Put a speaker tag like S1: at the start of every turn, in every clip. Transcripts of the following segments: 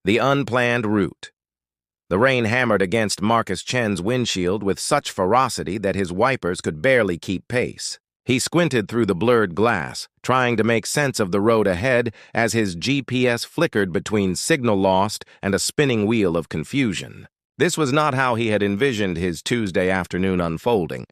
S1: The unplanned route. The rain hammered against Marcus Chen's windshield with such ferocity that his wipers could barely keep pace. He squinted through the blurred glass, trying to make sense of the road ahead as his GPS flickered between signal lost and a spinning wheel of confusion. This was not how he had envisioned his Tuesday afternoon unfolding.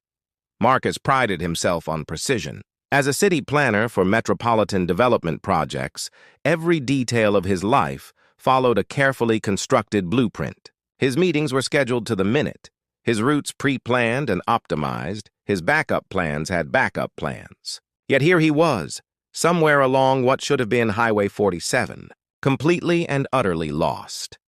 S1: Marcus prided himself on precision. As a city planner for metropolitan development projects, every detail of his life followed a carefully constructed blueprint. His meetings were scheduled to the minute, his routes pre-planned and optimized, his backup plans had backup plans. Yet here he was, somewhere along what should have been Highway 47, completely and utterly lost.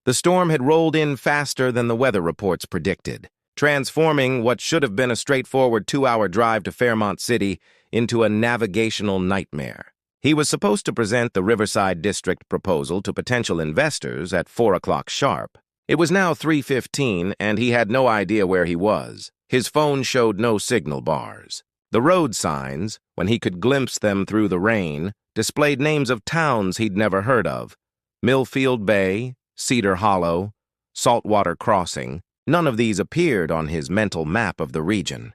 S1: The storm had rolled in faster than the weather reports predicted, transforming what should have been a straightforward 2-hour drive to Fairmont City into a navigational nightmare. He was supposed to present the Riverside District proposal to potential investors at 4 o'clock sharp. It was now 3:15, and he had no idea where he was. His phone showed no signal bars. The road signs, when he could glimpse them through the rain, displayed names of towns he'd never heard of. Millfield Bay, Cedar Hollow, Saltwater Crossing. None of these appeared on his mental map of the region.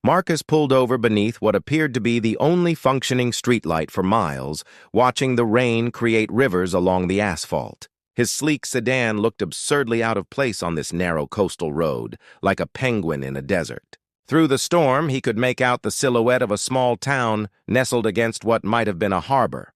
S1: Marcus pulled over beneath what appeared to be the only functioning streetlight for miles, watching the rain create rivers along the asphalt. His sleek sedan looked absurdly out of place on this narrow coastal road, like a penguin in a desert. Through the storm, he could make out the silhouette of a small town nestled against what might have been a harbor.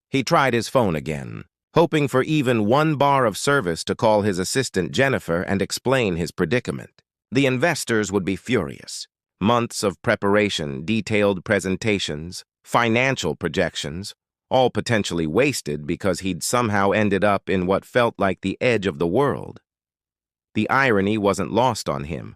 S1: He tried his phone again, hoping for even one bar of service to call his assistant Jennifer and explain his predicament. The investors would be furious. Months of preparation, detailed presentations, financial projections, all potentially wasted because he'd somehow ended up in what felt like the edge of the world. The irony wasn't lost on him.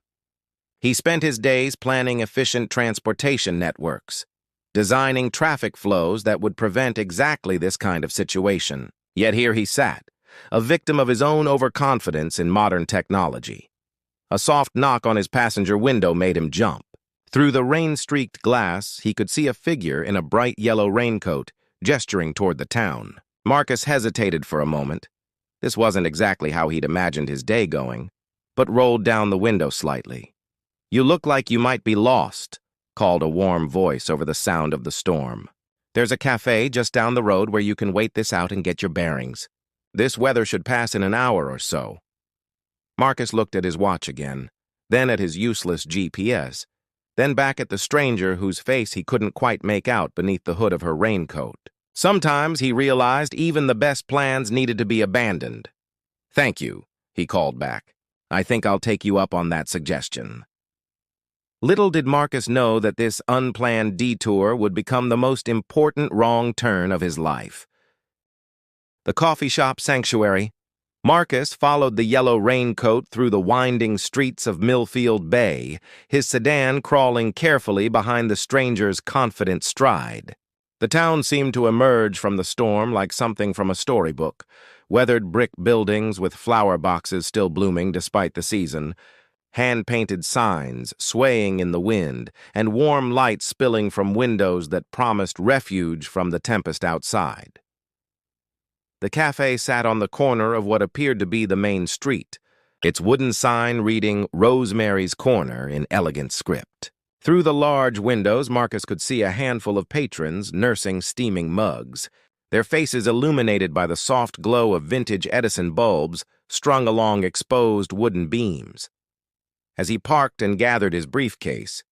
S1: He spent his days planning efficient transportation networks, designing traffic flows that would prevent exactly this kind of situation. Yet here he sat, a victim of his own overconfidence in modern technology. A soft knock on his passenger window made him jump. Through the rain-streaked glass, he could see a figure in a bright yellow raincoat, gesturing toward the town. Marcus hesitated for a moment. This wasn't exactly how he'd imagined his day going, but rolled down the window slightly. "You look like you might be lost," called a warm voice over the sound of the storm. "There's a cafe just down the road where you can wait this out and get your bearings. This weather should pass in an hour or so." Marcus looked at his watch again, then at his useless GPS, then back at the stranger whose face he couldn't quite make out beneath the hood of her raincoat. Sometimes, he realized, even the best plans needed to be abandoned. "Thank you," he called back. "I think I'll take you up on that suggestion." Little did Marcus know that this unplanned detour would become the most important wrong turn of his life. The coffee shop sanctuary. Marcus followed the yellow raincoat through the winding streets of Millfield Bay, his sedan crawling carefully behind the stranger's confident stride. The town seemed to emerge from the storm like something from a storybook, weathered brick buildings with flower boxes still blooming despite the season, hand-painted signs swaying in the wind, and warm light spilling from windows that promised refuge from the tempest outside. The cafe sat on the corner of what appeared to be the main street, its wooden sign reading Rosemary's Corner in elegant script. Through the large windows, Marcus could see a handful of patrons nursing steaming mugs, their faces illuminated by the soft glow of vintage Edison bulbs strung along exposed wooden beams. As he parked and gathered his briefcase,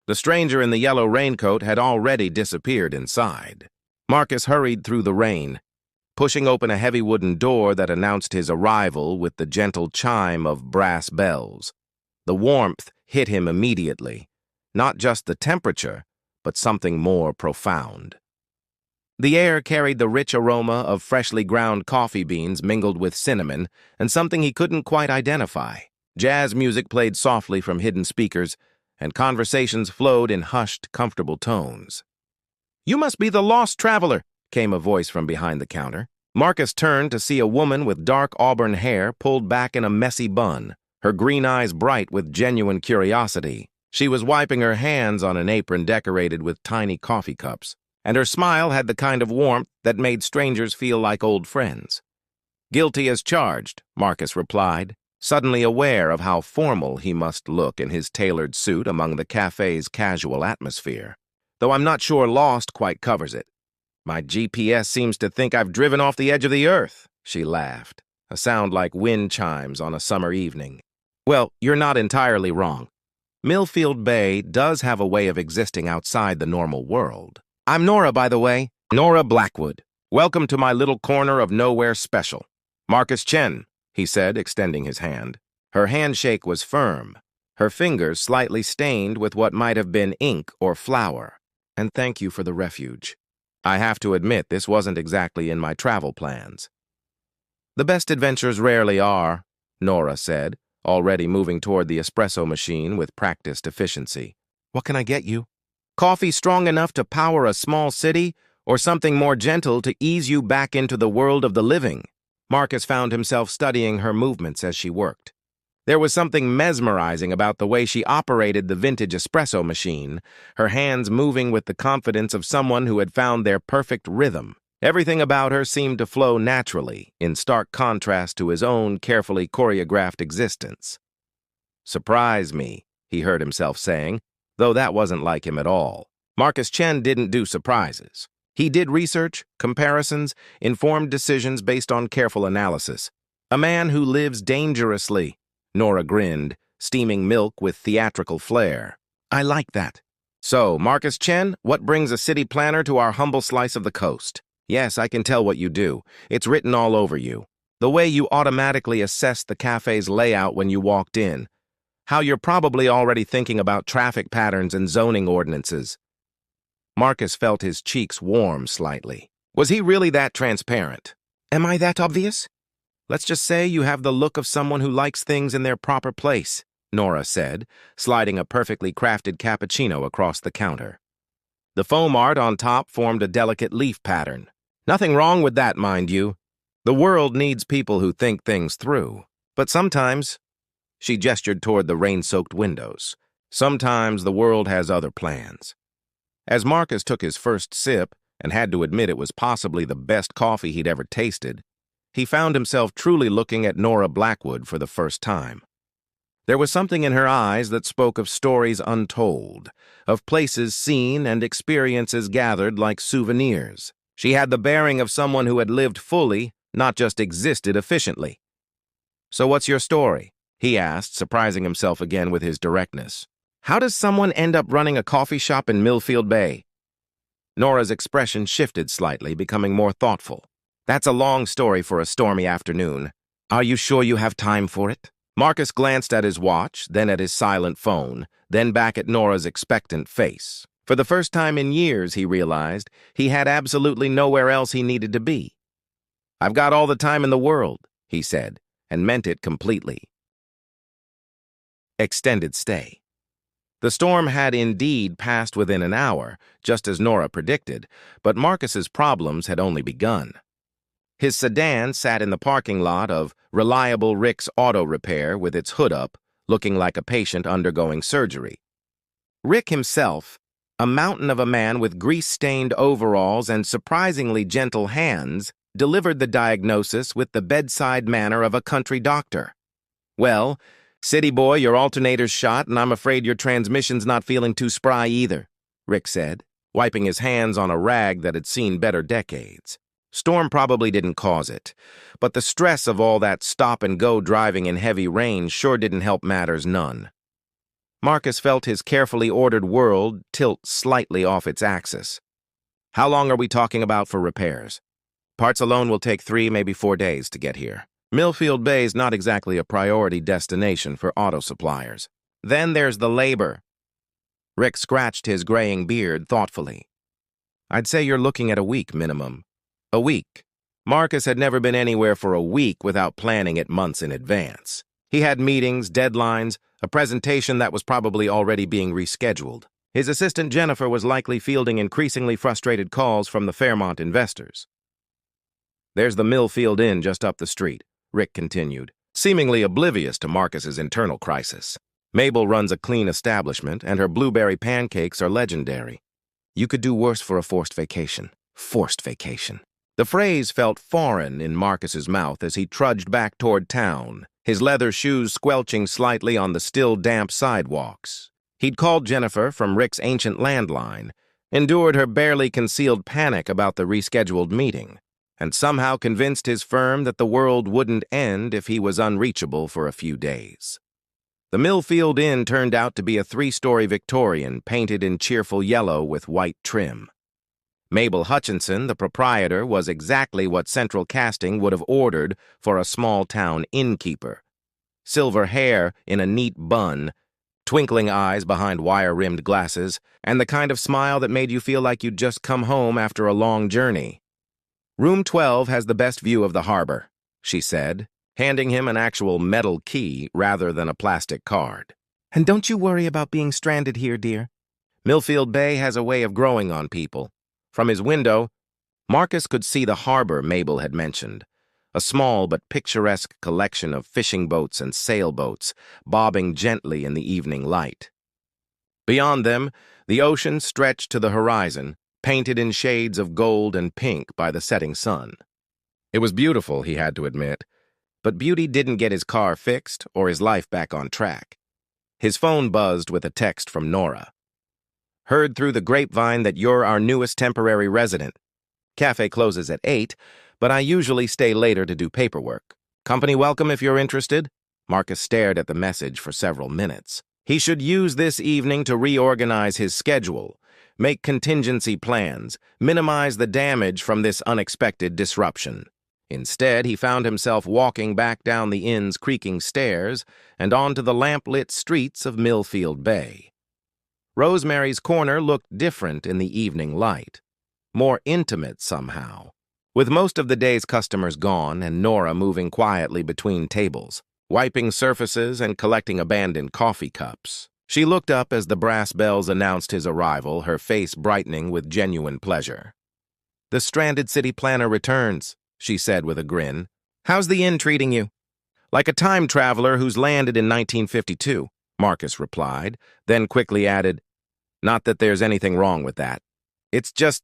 S1: the stranger in the yellow raincoat had already disappeared inside. Marcus hurried through the rain, pushing open a heavy wooden door that announced his arrival with the gentle chime of brass bells. The warmth hit him immediately, not just the temperature, but something more profound. The air carried the rich aroma of freshly ground coffee beans mingled with cinnamon and something he couldn't quite identify. Jazz music played softly from hidden speakers, and conversations flowed in hushed, comfortable tones. "You must be the lost traveler," came a voice from behind the counter. Marcus turned to see a woman with dark auburn hair pulled back in a messy bun, her green eyes bright with genuine curiosity. She was wiping her hands on an apron decorated with tiny coffee cups, and her smile had the kind of warmth that made strangers feel like old friends. Guilty as charged, Marcus replied, suddenly aware of how formal he must look in his tailored suit among the cafe's casual atmosphere. Though I'm not sure lost quite covers it. My GPS seems to think I've driven off the edge of the earth, she laughed, a sound like wind chimes on a summer evening. Well, you're not entirely wrong. Millfield Bay does have a way of existing outside the normal world. I'm Nora, by the way. Nora Blackwood. Welcome to my little corner of nowhere special. Marcus Chen, he said, extending his hand. Her handshake was firm, her fingers slightly stained with what might have been ink or flour. And thank you for the refuge. I have to admit, this wasn't exactly in my travel plans. The best adventures rarely are, Nora said, already moving toward the espresso machine with practiced efficiency. What can I get you? Coffee strong enough to power a small city, or something more gentle to ease you back into the world of the living? Marcus found himself studying her movements as she worked. There was something mesmerizing about the way she operated the vintage espresso machine, her hands moving with the confidence of someone who had found their perfect rhythm. Everything about her seemed to flow naturally, in stark contrast to his own carefully choreographed existence. Surprise me, he heard himself saying, though that wasn't like him at all. Marcus Chen didn't do surprises. He did research, comparisons, informed decisions based on careful analysis. A man who lives dangerously. Nora grinned, steaming milk with theatrical flair. I like that. So, Marcus Chen, what brings a city planner to our humble slice of the coast? Yes, I can tell what you do. It's written all over you. The way you automatically assessed the cafe's layout when you walked in. How you're probably already thinking about traffic patterns and zoning ordinances. Marcus felt his cheeks warm slightly. Was he really that transparent? Am I that obvious? Let's just say you have the look of someone who likes things in their proper place, Nora said, sliding a perfectly crafted cappuccino across the counter. The foam art on top formed a delicate leaf pattern. Nothing wrong with that, mind you. The world needs people who think things through. But sometimes, she gestured toward the rain-soaked windows, sometimes the world has other plans. As Marcus took his first sip, and had to admit it was possibly the best coffee he'd ever tasted, he found himself truly looking at Nora Blackwood for the first time. There was something in her eyes that spoke of stories untold, of places seen and experiences gathered like souvenirs. She had the bearing of someone who had lived fully, not just existed efficiently. So what's your story? He asked, surprising himself again with his directness. How does someone end up running a coffee shop in Millfield Bay? Nora's expression shifted slightly, becoming more thoughtful. That's a long story for a stormy afternoon. Are you sure you have time for it? Marcus glanced at his watch, then at his silent phone, then back at Nora's expectant face. For the first time in years, he realized, he had absolutely nowhere else he needed to be. I've got all the time in the world, he said, and meant it completely. Extended stay. The storm had indeed passed within an hour, just as Nora predicted, but Marcus's problems had only begun. His sedan sat in the parking lot of Reliable Rick's Auto Repair with its hood up, looking like a patient undergoing surgery. Rick himself, a mountain of a man with grease-stained overalls and surprisingly gentle hands, delivered the diagnosis with the bedside manner of a country doctor. Well, city boy, your alternator's shot, and I'm afraid your transmission's not feeling too spry either, Rick said, wiping his hands on a rag that had seen better decades. Storm probably didn't cause it, but the stress of all that stop-and-go driving in heavy rain sure didn't help matters none. Marcus felt his carefully ordered world tilt slightly off its axis. How long are we talking about for repairs? Parts alone will take 3, maybe 4 days to get here. Millfield Bay is not exactly a priority destination for auto suppliers. Then there's the labor. Rick scratched his graying beard thoughtfully. I'd say you're looking at a week minimum. A week. Marcus had never been anywhere for a week without planning it months in advance. He had meetings, deadlines, a presentation that was probably already being rescheduled. His assistant Jennifer was likely fielding increasingly frustrated calls from the Fairmont investors. There's the Millfield Inn just up the street, Rick continued, seemingly oblivious to Marcus's internal crisis. Mabel runs a clean establishment, and her blueberry pancakes are legendary. You could do worse for a forced vacation. Forced vacation. The phrase felt foreign in Marcus's mouth as he trudged back toward town, his leather shoes squelching slightly on the still damp sidewalks. He'd called Jennifer from Rick's ancient landline, endured her barely concealed panic about the rescheduled meeting, and somehow convinced his firm that the world wouldn't end if he was unreachable for a few days. The Millfield Inn turned out to be a 3-story Victorian painted in cheerful yellow with white trim. Mabel Hutchinson, the proprietor, was exactly what Central Casting would have ordered for a small-town innkeeper. Silver hair in a neat bun, twinkling eyes behind wire-rimmed glasses, and the kind of smile that made you feel like you'd just come home after a long journey. "Room 12 has the best view of the harbor," she said, handing him an actual metal key rather than a plastic card. "And don't you worry about being stranded here, dear. Millfield Bay has a way of growing on people." From his window, Marcus could see the harbor Mabel had mentioned, a small but picturesque collection of fishing boats and sailboats bobbing gently in the evening light. Beyond them, the ocean stretched to the horizon, painted in shades of gold and pink by the setting sun. It was beautiful, he had to admit, but beauty didn't get his car fixed or his life back on track. His phone buzzed with a text from Nora. "Heard through the grapevine that you're our newest temporary resident. Cafe closes at 8, but I usually stay later to do paperwork. Company welcome if you're interested." Marcus stared at the message for several minutes. He should use this evening to reorganize his schedule, make contingency plans, minimize the damage from this unexpected disruption. Instead, he found himself walking back down the inn's creaking stairs and onto the lamp-lit streets of Millfield Bay. Rosemary's Corner looked different in the evening light, more intimate somehow, with most of the day's customers gone and Nora moving quietly between tables, wiping surfaces and collecting abandoned coffee cups. She looked up as the brass bells announced his arrival, her face brightening with genuine pleasure. "The stranded city planner returns," she said with a grin. "How's the inn treating you?" "Like a time traveler who's landed in 1952, Marcus replied, then quickly added, "Not that there's anything wrong with that. It's just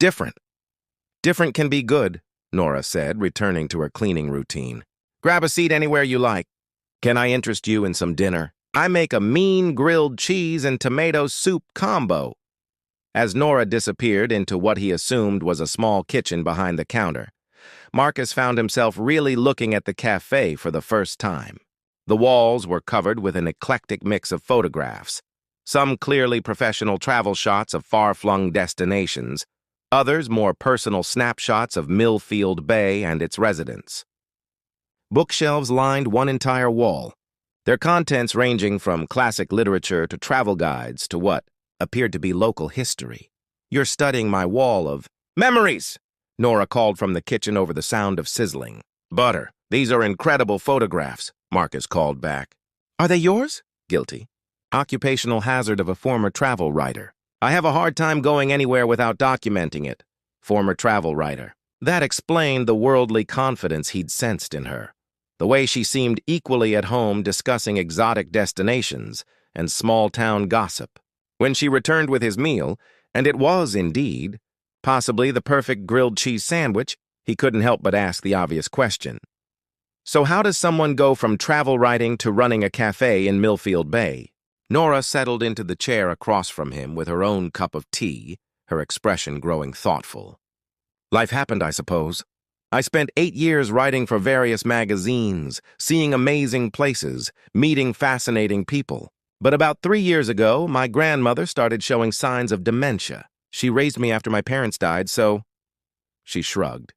S1: different." "Different can be good," Nora said, returning to her cleaning routine. "Grab a seat anywhere you like. Can I interest you in some dinner? I make a mean grilled cheese and tomato soup combo." As Nora disappeared into what he assumed was a small kitchen behind the counter, Marcus found himself really looking at the cafe for the first time. The walls were covered with an eclectic mix of photographs, some clearly professional travel shots of far-flung destinations, others more personal snapshots of Millfield Bay and its residents. Bookshelves lined one entire wall, their contents ranging from classic literature to travel guides to what appeared to be local history. "You're studying my wall of memories," Nora called from the kitchen over the sound of sizzling. "Butter, these are incredible photographs," Marcus called back. "Are they yours?" "Guilty. Occupational hazard of a former travel writer. I have a hard time going anywhere without documenting it." Former travel writer. That explained the worldly confidence he'd sensed in her, the way she seemed equally at home discussing exotic destinations and small-town gossip. When she returned with his meal, and it was indeed possibly the perfect grilled cheese sandwich, he couldn't help but ask the obvious question. "So how does someone go from travel writing to running a cafe in Millfield Bay?" Nora settled into the chair across from him with her own cup of tea, her expression growing thoughtful. "Life happened, I suppose. I spent 8 years writing for various magazines, seeing amazing places, meeting fascinating people. But about 3 years ago, my grandmother started showing signs of dementia. She raised me after my parents died, so—" She shrugged,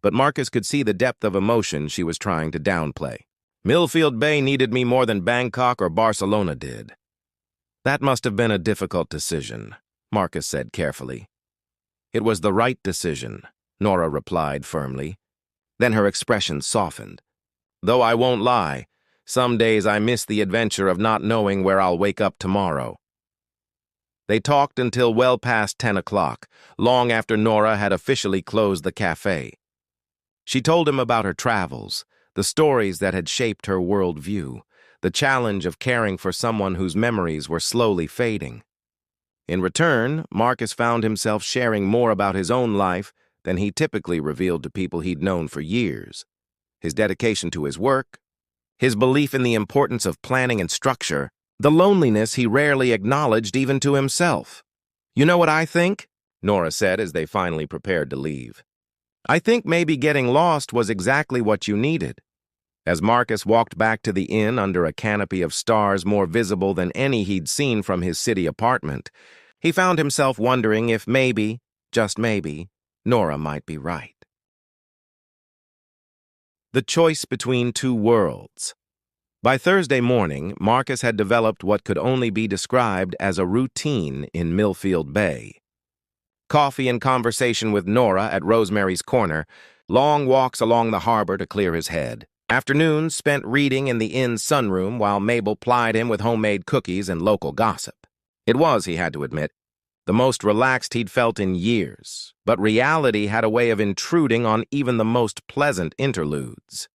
S1: but Marcus could see the depth of emotion she was trying to downplay. "Millfield Bay needed me more than Bangkok or Barcelona did." "That must have been a difficult decision," Marcus said carefully. "It was the right decision," Nora replied firmly. Then her expression softened. "Though I won't lie, some days I miss the adventure of not knowing where I'll wake up tomorrow." They talked until well past 10 o'clock, long after Nora had officially closed the cafe. She told him about her travels, the stories that had shaped her worldview, the challenge of caring for someone whose memories were slowly fading. In return, Marcus found himself sharing more about his own life than he typically revealed to people he'd known for years. His dedication to his work, his belief in the importance of planning and structure, the loneliness he rarely acknowledged even to himself. "You know what I think?" Nora said as they finally prepared to leave. "I think maybe getting lost was exactly what you needed." As Marcus walked back to the inn under a canopy of stars more visible than any he'd seen from his city apartment, he found himself wondering if maybe, just maybe, Nora might be right. The choice between two worlds. By Thursday morning, Marcus had developed what could only be described as a routine in Millfield Bay. Coffee and conversation with Nora at Rosemary's Corner, long walks along the harbor to clear his head, afternoons spent reading in the inn's sunroom while Mabel plied him with homemade cookies and local gossip. It was, he had to admit, the most relaxed he'd felt in years, but reality had a way of intruding on even the most pleasant interludes.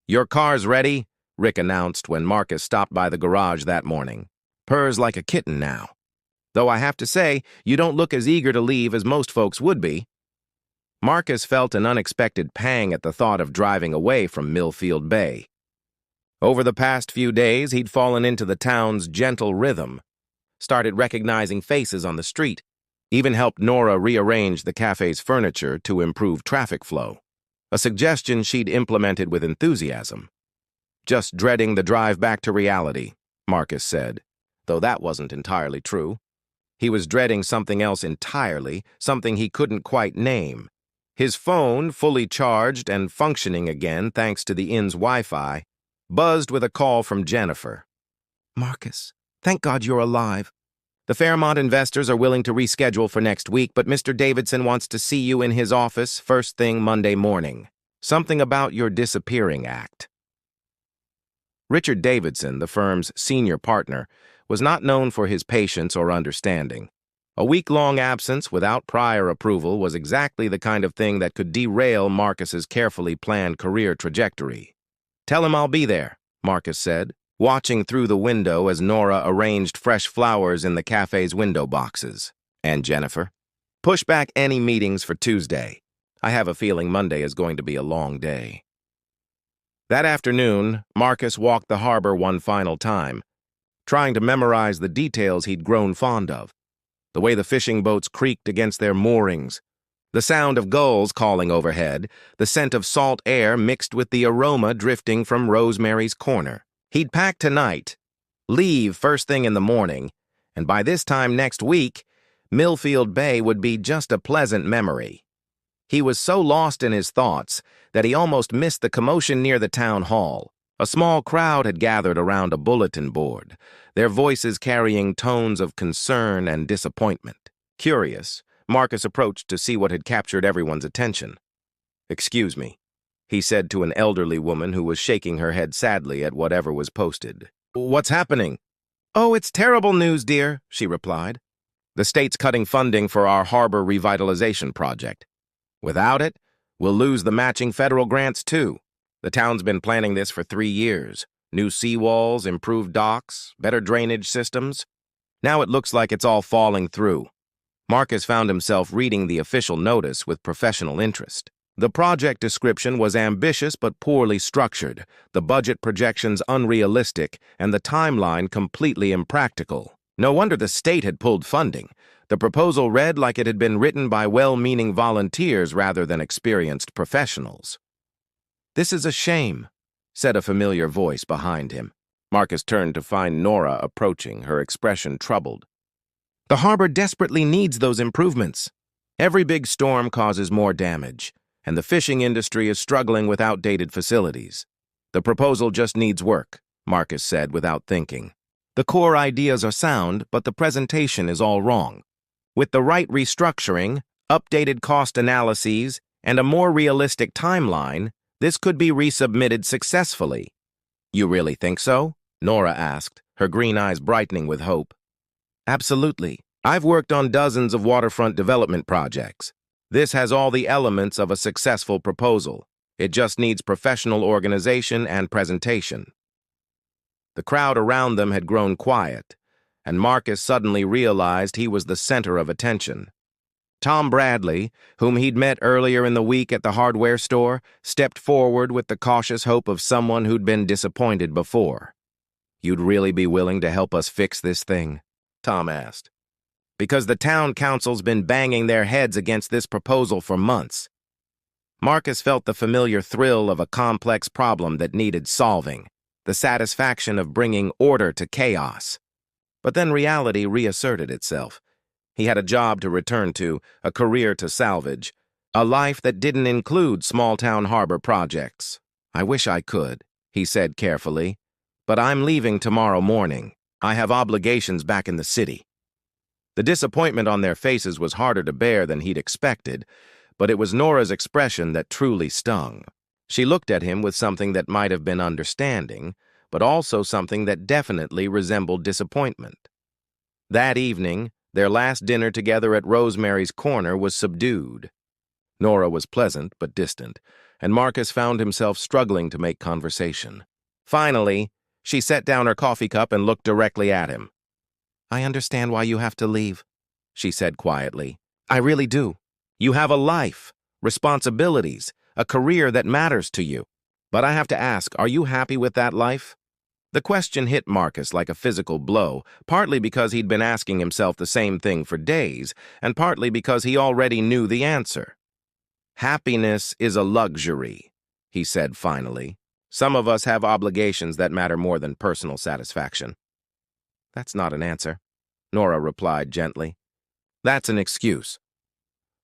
S1: "Your car's ready," Rick announced when Marcus stopped by the garage that morning. "Purrs like a kitten now. Though I have to say, you don't look as eager to leave as most folks would be." Marcus felt an unexpected pang at the thought of driving away from Millfield Bay. Over the past few days, he'd fallen into the town's gentle rhythm, started recognizing faces on the street, even helped Nora rearrange the cafe's furniture to improve traffic flow, a suggestion she'd implemented with enthusiasm. "Just dreading the drive back to reality," Marcus said, though that wasn't entirely true. He was dreading something else entirely, something he couldn't quite name. His phone, fully charged and functioning again thanks to the inn's Wi-Fi, buzzed with a call from Jennifer. "Marcus, thank God you're alive. The Fairmont investors are willing to reschedule for next week, but Mr. Davidson wants to see you in his office first thing Monday morning. Something about your disappearing act." Richard Davidson, the firm's senior partner, was not known for his patience or understanding. A week-long absence without prior approval was exactly the kind of thing that could derail Marcus's carefully planned career trajectory. "Tell him I'll be there," Marcus said, watching through the window as Nora arranged fresh flowers in the cafe's window boxes. "And Jennifer? Push back any meetings for Tuesday. I have a feeling Monday is going to be a long day." That afternoon, Marcus walked the harbor one final time, trying to memorize the details he'd grown fond of. The way the fishing boats creaked against their moorings, the sound of gulls calling overhead, the scent of salt air mixed with the aroma drifting from Rosemary's Corner. He'd pack tonight, leave first thing in the morning, and by this time next week, Millfield Bay would be just a pleasant memory. He was so lost in his thoughts that he almost missed the commotion near the town hall. A small crowd had gathered around a bulletin board, their voices carrying tones of concern and disappointment. Curious, Marcus approached to see what had captured everyone's attention. "Excuse me," he said to an elderly woman who was shaking her head sadly at whatever was posted. "What's happening?" "Oh, it's terrible news, dear," she replied. "The state's cutting funding for our harbor revitalization project. Without it, we'll lose the matching federal grants, too. The town's been planning this for 3 years. New seawalls, improved docks, better drainage systems. Now it looks like it's all falling through." Marcus found himself reading the official notice with professional interest. The project description was ambitious but poorly structured, the budget projections unrealistic, and the timeline completely impractical. No wonder the state had pulled funding. The proposal read like it had been written by well-meaning volunteers rather than experienced professionals. "This is a shame," said a familiar voice behind him. Marcus turned to find Nora approaching, her expression troubled. "The harbor desperately needs those improvements. Every big storm causes more damage, and the fishing industry is struggling with outdated facilities. The proposal just needs work," Marcus said without thinking. "The core ideas are sound, but the presentation is all wrong. With the right restructuring, updated cost analyses, and a more realistic timeline, this could be resubmitted successfully." "You really think so?" Nora asked, her green eyes brightening with hope. "Absolutely. I've worked on dozens of waterfront development projects. This has all the elements of a successful proposal. It just needs professional organization and presentation." The crowd around them had grown quiet, and Marcus suddenly realized he was the center of attention. Tom Bradley, whom he'd met earlier in the week at the hardware store, stepped forward with the cautious hope of someone who'd been disappointed before. "You'd really be willing to help us fix this thing?" Tom asked. "Because the town council's been banging their heads against this proposal for months." Marcus felt the familiar thrill of a complex problem that needed solving, the satisfaction of bringing order to chaos. But then reality reasserted itself. He had a job to return to, a career to salvage, a life that didn't include small-town harbor projects. "I wish I could," he said carefully, "but I'm leaving tomorrow morning. I have obligations back in the city." The disappointment on their faces was harder to bear than he'd expected, but it was Nora's expression that truly stung. She looked at him with something that might have been understanding, but also something that definitely resembled disappointment. That evening, their last dinner together at Rosemary's Corner was subdued. Nora was pleasant but distant, and Marcus found himself struggling to make conversation. Finally, she set down her coffee cup and looked directly at him. "I understand why you have to leave," she said quietly. "I really do. You have a life, responsibilities, a career that matters to you. But I have to ask, are you happy with that life?" The question hit Marcus like a physical blow, partly because he'd been asking himself the same thing for days, and partly because he already knew the answer. "Happiness is a luxury," he said finally. "Some of us have obligations that matter more than personal satisfaction." "That's not an answer," Nora replied gently. "That's an excuse."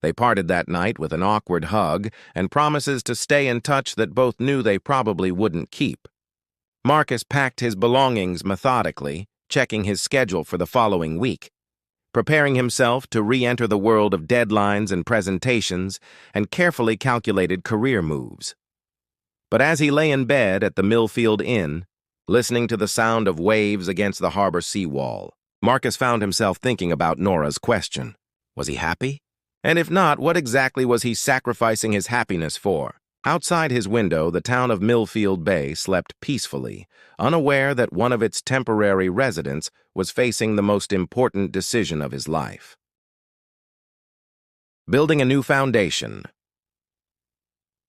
S1: They parted that night with an awkward hug and promises to stay in touch that both knew they probably wouldn't keep. Marcus packed his belongings methodically, checking his schedule for the following week, preparing himself to re-enter the world of deadlines and presentations and carefully calculated career moves. But as he lay in bed at the Millfield Inn, listening to the sound of waves against the harbor seawall, Marcus found himself thinking about Nora's question. Was he happy? And if not, what exactly was he sacrificing his happiness for? Outside his window, the town of Millfield Bay slept peacefully, unaware that one of its temporary residents was facing the most important decision of his life. Building a new foundation.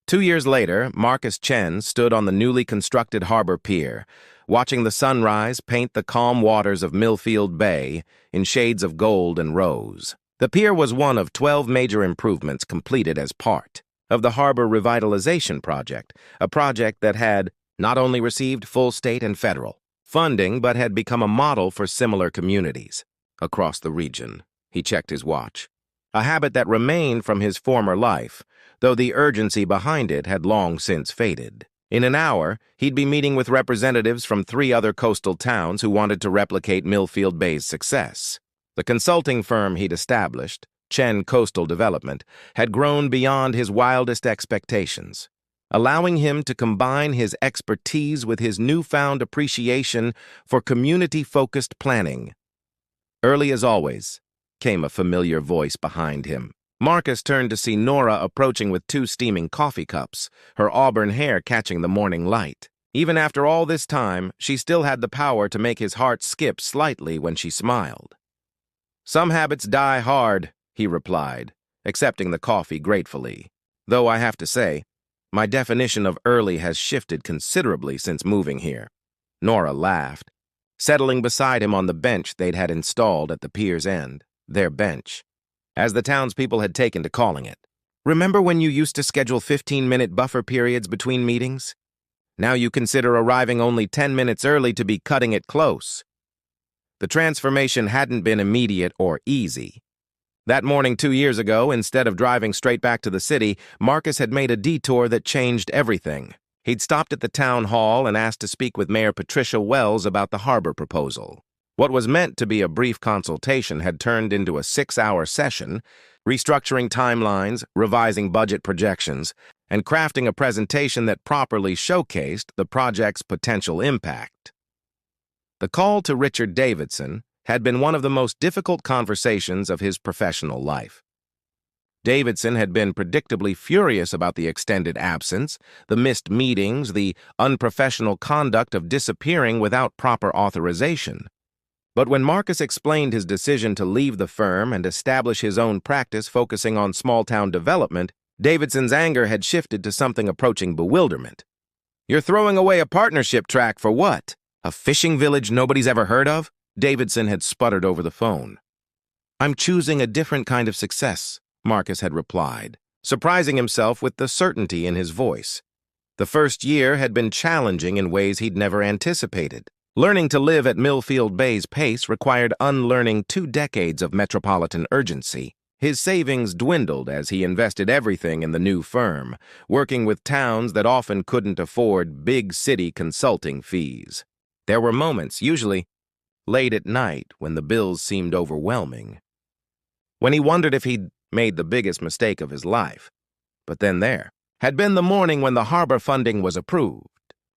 S1: 2 years later, Marcus Chen stood on the newly constructed harbor pier, watching the sunrise paint the calm waters of Millfield Bay in shades of gold and rose. The pier was one of 12 major improvements completed as part of the Harbor Revitalization Project, a project that had not only received full state and federal funding, but had become a model for similar communities across the region. He checked his watch, a habit that remained from his former life, though the urgency behind it had long since faded. In an hour, he'd be meeting with representatives from 3 other coastal towns who wanted to replicate Millfield Bay's success. The consulting firm he'd established, Chen Coastal Development, had grown beyond his wildest expectations, allowing him to combine his expertise with his newfound appreciation for community-focused planning. Early as always, came a familiar voice behind him. Marcus turned to see Nora approaching with 2 steaming coffee cups, her auburn hair catching the morning light. Even after all this time, she still had the power to make his heart skip slightly when she smiled. "Some habits die hard," he replied, accepting the coffee gratefully. "Though I have to say, my definition of early has shifted considerably since moving here." Nora laughed, settling beside him on the bench they'd had installed at the pier's end, their bench, as the townspeople had taken to calling it. "Remember when you used to schedule 15-minute buffer periods between meetings? Now you consider arriving only 10 minutes early to be cutting it close." The transformation hadn't been immediate or easy. That morning 2 years ago, instead of driving straight back to the city, Marcus had made a detour that changed everything. He'd stopped at the town hall and asked to speak with Mayor Patricia Wells about the harbor proposal. What was meant to be a brief consultation had turned into a 6-hour session, restructuring timelines, revising budget projections, and crafting a presentation that properly showcased the project's potential impact. The call to Richard Davidson had been one of the most difficult conversations of his professional life. Davidson had been predictably furious about the extended absence, the missed meetings, the unprofessional conduct of disappearing without proper authorization. But when Marcus explained his decision to leave the firm and establish his own practice focusing on small-town development, Davidson's anger had shifted to something approaching bewilderment. "You're throwing away a partnership track for what? A fishing village nobody's ever heard of?" Davidson had sputtered over the phone. "I'm choosing a different kind of success," Marcus had replied, surprising himself with the certainty in his voice. The first year had been challenging in ways he'd never anticipated. Learning to live at Millfield Bay's pace required unlearning 2 decades of metropolitan urgency. His savings dwindled as he invested everything in the new firm, working with towns that often couldn't afford big city consulting fees. There were moments, usually late at night, when the bills seemed overwhelming, when he wondered if he'd made the biggest mistake of his life. But then there had been the morning when the harbor funding was approved,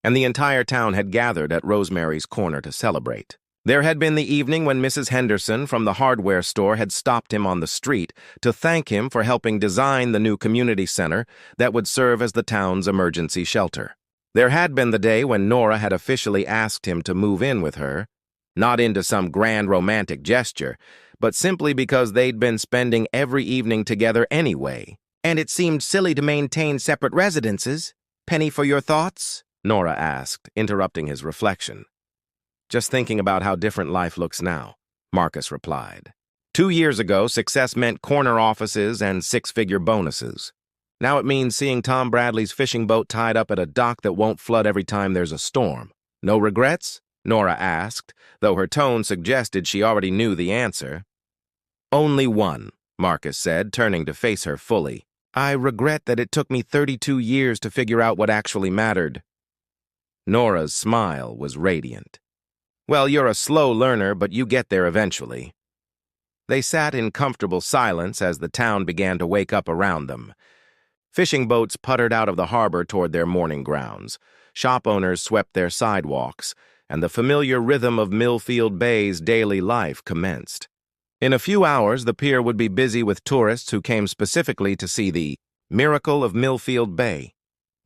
S1: and the entire town had gathered at Rosemary's Corner to celebrate. There had been the evening when Mrs. Henderson from the hardware store had stopped him on the street to thank him for helping design the new community center that would serve as the town's emergency shelter. There had been the day when Nora had officially asked him to move in with her, not into some grand romantic gesture, but simply because they'd been spending every evening together anyway. "And it seemed silly to maintain separate residences. Penny for your thoughts?" Nora asked, interrupting his reflection. "Just thinking about how different life looks now," Marcus replied. 2 years ago, success meant corner offices and 6-figure bonuses. Now it means seeing Tom Bradley's fishing boat tied up at a dock that won't flood every time there's a storm. "No regrets?" Nora asked, though her tone suggested she already knew the answer. "Only one," Marcus said, turning to face her fully. "I regret that it took me 32 years to figure out what actually mattered." Nora's smile was radiant. "Well, you're a slow learner, but you get there eventually." They sat in comfortable silence as the town began to wake up around them. Fishing boats puttered out of the harbor toward their mooring grounds. Shop owners swept their sidewalks, and the familiar rhythm of Millfield Bay's daily life commenced. In a few hours, the pier would be busy with tourists who came specifically to see the miracle of Millfield Bay,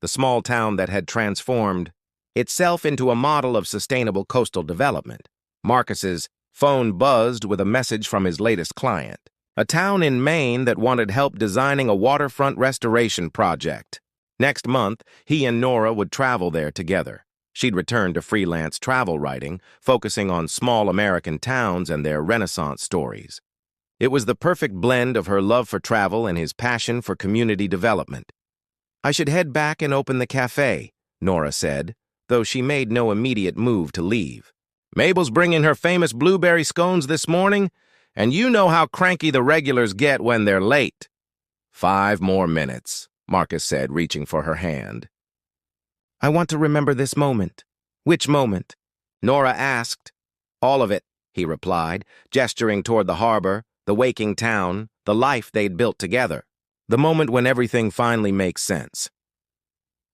S1: the small town that had transformed itself into a model of sustainable coastal development. Marcus's phone buzzed with a message from his latest client, a town in Maine that wanted help designing a waterfront restoration project. Next month, he and Nora would travel there together. She'd return to freelance travel writing, focusing on small American towns and their Renaissance stories. It was the perfect blend of her love for travel and his passion for community development. "I should head back and open the cafe," Nora said, though she made no immediate move to leave. "Mabel's bringing her famous blueberry scones this morning, and you know how cranky the regulars get when they're late." 5 more minutes, Marcus said, reaching for her hand. "I want to remember this moment." "Which moment?" Nora asked. "All of it," he replied, gesturing toward the harbor, the waking town, the life they'd built together. The moment when everything finally makes sense.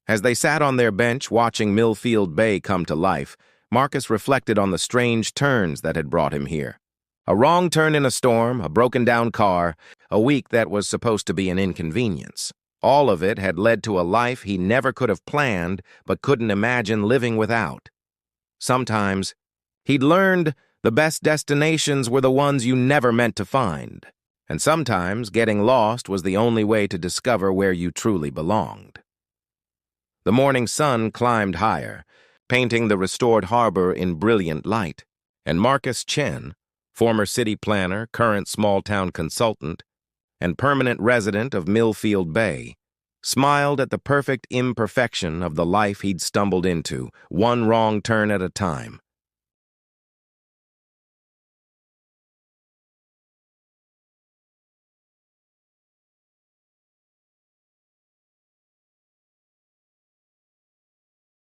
S1: As they sat on their bench watching Millfield Bay come to life, Marcus reflected on the strange turns that had brought him here. A wrong turn in a storm, a broken-down car, a week that was supposed to be an inconvenience. All of it had led to a life he never could have planned but couldn't imagine living without. Sometimes, he'd learned the best destinations were the ones you never meant to find, and sometimes getting lost was the only way to discover where you truly belonged. The morning sun climbed higher, painting the restored harbor in brilliant light, and Marcus Chen, former city planner, current small-town consultant, and permanent resident of Millfield Bay, smiled at the perfect imperfection of the life he'd stumbled into, one wrong turn at a time.